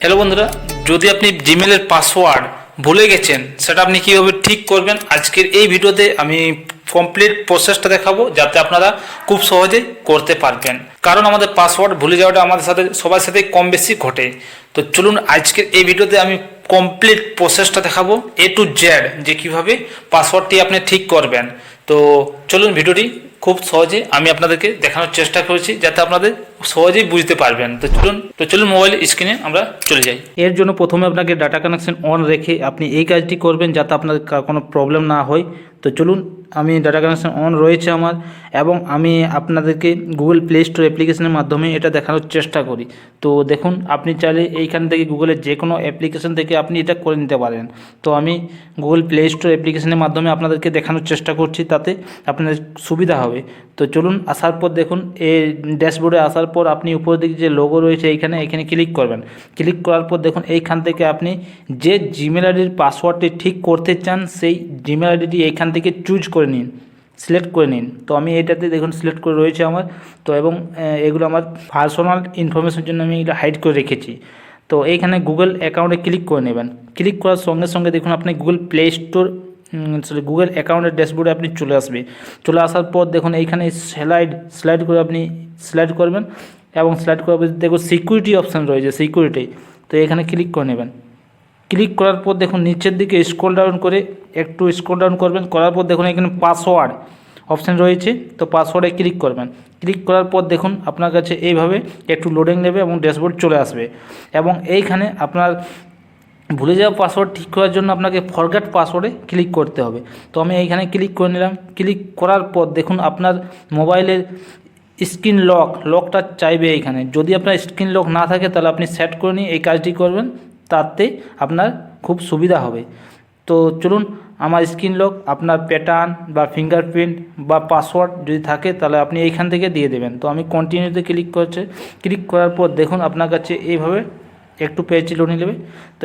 Hello বন্ধুরা, যদি আপনি জিমেলের পাসওয়ার্ড ভুলে গেছেন সেটা আপনি কীভাবে ঠিক করবেন আজকের এই ভিডিওতে আমি কমপ্লিট প্রসেসটা দেখাবো, যাতে আপনারা খুব সহজেই করতে পারবেন। কারণ আমাদের পাসওয়ার্ড ভুলে যাওয়াটা আমাদের সাথে সবার সাথেই কম বেশি ঘটে। তো চলুন আজকের এই ভিডিওতে আমি কমপ্লিট প্রসেসটা দেখাবো A to Z, যে কীভাবে পাসওয়ার্ডটি আপনি ঠিক করবেন। তো চলুন ভিডিওটি খুব সহজে আমি আপনাদেরকে দেখানোর চেষ্টা করেছি, যাতে আপনাদের সহজেই বুঝতে পারবেন। তো চলুন মোবাইল স্ক্রিনে আমরা চলে যাই। এর জন্য প্রথমে আপনাকে ডাটা কানেকশন অন রেখে আপনি এই কাজটি করবেন, যাতে আপনার কোনো প্রবলেম না হয়। তো চলুন, আমি ডাটা কানেকশন অন রয়েছে আমার, এবং আমি আপনাদেরকে গুগল প্লে স্টোর অ্যাপ্লিকেশনের মাধ্যমে এটা দেখানোর চেষ্টা করি। তো দেখুন, আপনি চাইলে এইখান থেকে গুগলের যে কোনো অ্যাপ্লিকেশন থেকে আপনি এটা করে নিতে পারেন। তো আমি গুগল প্লে স্টোর অ্যাপ্লিকেশনের মাধ্যমে আপনাদেরকে দেখানোর চেষ্টা করছি, তাতে আপনাদের সুবিধা হবে। তো চলুন, আসার পর দেখুন এই ড্যাশবোর্ডে আসার পর আপনি উপরের দিকে যে লোগো রয়েছে এখানে ক্লিক করবেন। ক্লিক করার পর দেখুন এইখান থেকে আপনি যে জিমেল আইডির পাসওয়ার্ডটি ঠিক করতে চান সেই জিমেল আইডিটি এইখান থেকে চুজ করে নিন, সিলেক্ট করে নিন। তো আমি এটাতে দেখুন সিলেক্ট করে রয়েছে আমার। তো এবং এগুলো আমার পার্সোনাল ইনফরমেশনের জন্য আমি এগুলো হাইড করে রেখেছি। তো এইখানে গুগল অ্যাকাউন্টে ক্লিক করে নেবেন। ক্লিক করার সঙ্গে সঙ্গে দেখুন আপনি গুগল প্লে স্টোর গুগল অ্যাকাউন্টের ড্যাশবোর্ডে আপনি চলে আসবে। চলে আসার পর দেখুন এইখানে স্লাইড করে আপনি স্লাইড করবেন, এবং স্লাইড করার পর দেখুন সিকিউরিটি অপশান রয়েছে, সিকিউরিটি। তো এখানে ক্লিক করে নেবেন। ক্লিক করার পর দেখুন নিচের দিকে স্ক্রল ডাউন করে একটু স্ক্রল ডাউন করবেন। করার পর দেখুন এখানে পাসওয়ার্ড অপশান রয়েছে, তো পাসওয়ার্ডে ক্লিক করবেন। ক্লিক করার পর দেখুন আপনার কাছে এইভাবে একটু লোডিং নেবে এবং ড্যাশবোর্ড চলে আসবে। এবং এইখানে আপনার ভুলে যাওয়া পাসওয়ার্ড ঠিক করার জন্য আপনাকে ফরগেট পাসওয়ার্ডে ক্লিক করতে হবে। তো আমি এইখানে ক্লিক করে নিলাম। ক্লিক করার পর দেখুন আপনার মোবাইলের স্ক্রিন লকটা চাইবে এইখানে। যদি আপনার স্ক্রিন লক না থাকে তাহলে আপনি সেট করে নিয়ে এই কাজটি করবেন, তাতে আপনার খুব সুবিধা হবে। তো চলুন, আমার স্ক্রিন লক আপনার প্যাটার্ন বা ফিঙ্গারপ্রিন্ট বা পাসওয়ার্ড যদি থাকে তাহলে আপনি এইখান থেকে দিয়ে দেবেন। তো আমি কন্টিনিউতে ক্লিক করার পর দেখুন আপনার কাছে এইভাবে একটু পেজ লোডিং নেবে। তো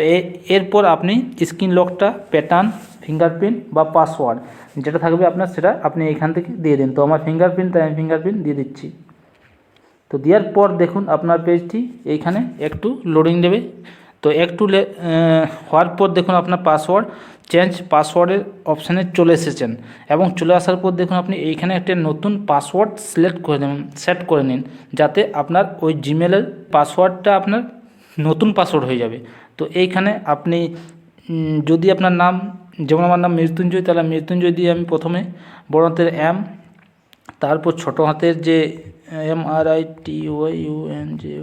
এরপর আপনি স্ক্রিন লকটা, প্যাটার্ন, ফিঙ্গারপ্রিন্ট বা পাসওয়ার্ড যেটা থাকবে আপনার, সেটা আপনি এইখান থেকে দিয়ে দিন। তো আমার ফিঙ্গারপ্রিন্ট, তাই আমি ফিঙ্গারপ্রিন্ট দিয়ে দিচ্ছি। তো দেওয়ার পর দেখুন আপনার পেজটি এইখানে একটু লোডিং দেবে। তো একটু হওয়ার পর দেখুন আপনার পাসওয়ার্ডের অপশানে চলে এসেছেন, এবং চলে আসার পর দেখুন আপনি এইখানে একটা নতুন পাসওয়ার্ড সেট করে নিন, যাতে আপনার ওই জিমেলের পাসওয়ার্ডটা আপনার নতুন পাসওয়ার্ড হয়ে যাবে। তো এইখানে আপনি যদি আপনার নাম, যেমন আমার নাম মৃত্যুঞ্জয়, তাহলে মৃত্যুঞ্জয় দিয়ে আমি প্রথমে বড় হাতের M, তারপর ছোটো হাতের যে MRITYUNJY।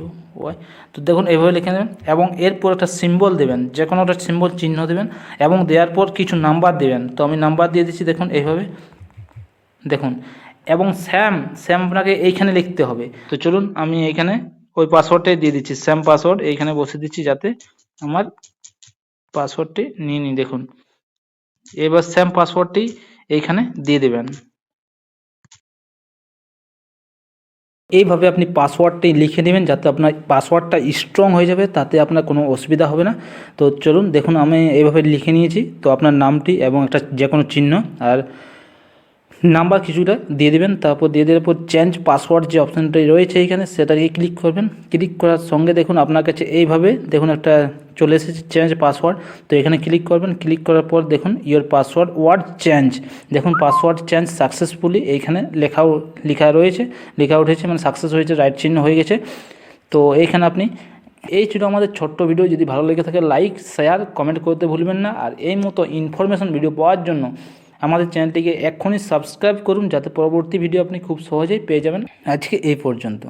তো দেখুন এইভাবে লিখে নেবেন, এবং এরপর একটা সিম্বল দেবেন, যে কোনো একটা সিম্বল চিহ্ন দেবেন, এবং দেওয়ার পর কিছু নাম্বার দেবেন। তো আমি নাম্বার দিয়ে দিচ্ছি দেখুন এইভাবে, দেখুন। এবং স্যাম আপনাকে এইখানে লিখতে হবে। তো চলুন, আমি এইখানে ওই পাসওয়ার্ডটাই দিয়ে দিচ্ছি, স্যাম পাসওয়ার্ড এইখানে বসে দিচ্ছি, যাতে আমার পাসওয়ার্ডটি নিয়ে নিই। দেখুন এবার স্যাম পাসওয়ার্ডটি এইখানে দিয়ে দেবেন। এইভাবে আপনি পাসওয়ার্ডটি লিখে নেবেন, যাতে আপনার পাসওয়ার্ডটা স্ট্রং হয়ে যাবে, তাতে আপনার কোনো অসুবিধা হবে না। তো চলুন দেখুন, আমি এইভাবে লিখে নিয়েছি। তো আপনার নামটি এবং একটা যে কোনো চিহ্ন আর নাম্বার কিছুটা দিয়ে দেবেন। তারপর দিয়ে দেওয়ার পর চেঞ্জ পাসওয়ার্ড যে অপশানটি রয়েছে এইখানে, সেটাকে ক্লিক করবেন। ক্লিক করার সঙ্গে দেখুন আপনার কাছে এইভাবে দেখুন একটা চলে এসেছে চেঞ্জ পাসওয়ার্ড। তো এখানে ক্লিক করবেন। ক্লিক করার পর দেখুন ইয়োর পাসওয়ার্ড ওয়ার্ড চেঞ্জ, দেখুন পাসওয়ার্ড চেঞ্জ সাকসেসফুলি এইখানে লেখা উঠেছে, মানে সাকসেস হয়েছে, রাইট চিহ্ন হয়ে গেছে। তো এইখানে আপনি, এই ছিল আমাদের ছোট্ট ভিডিও। যদি ভালো লেগে থাকে লাইক, শেয়ার, কমেন্ট করতে ভুলবেন না। আর এই মতো ইনফরমেশন ভিডিও পাওয়ার জন্য আমাদের চ্যানেলটিকে এক্ষুনি সাবস্ক্রাইব করুন, যাতে পরবর্তী ভিডিও আপনি খুব সহজেই পেয়ে যাবেন। আজকে এই পর্যন্ত।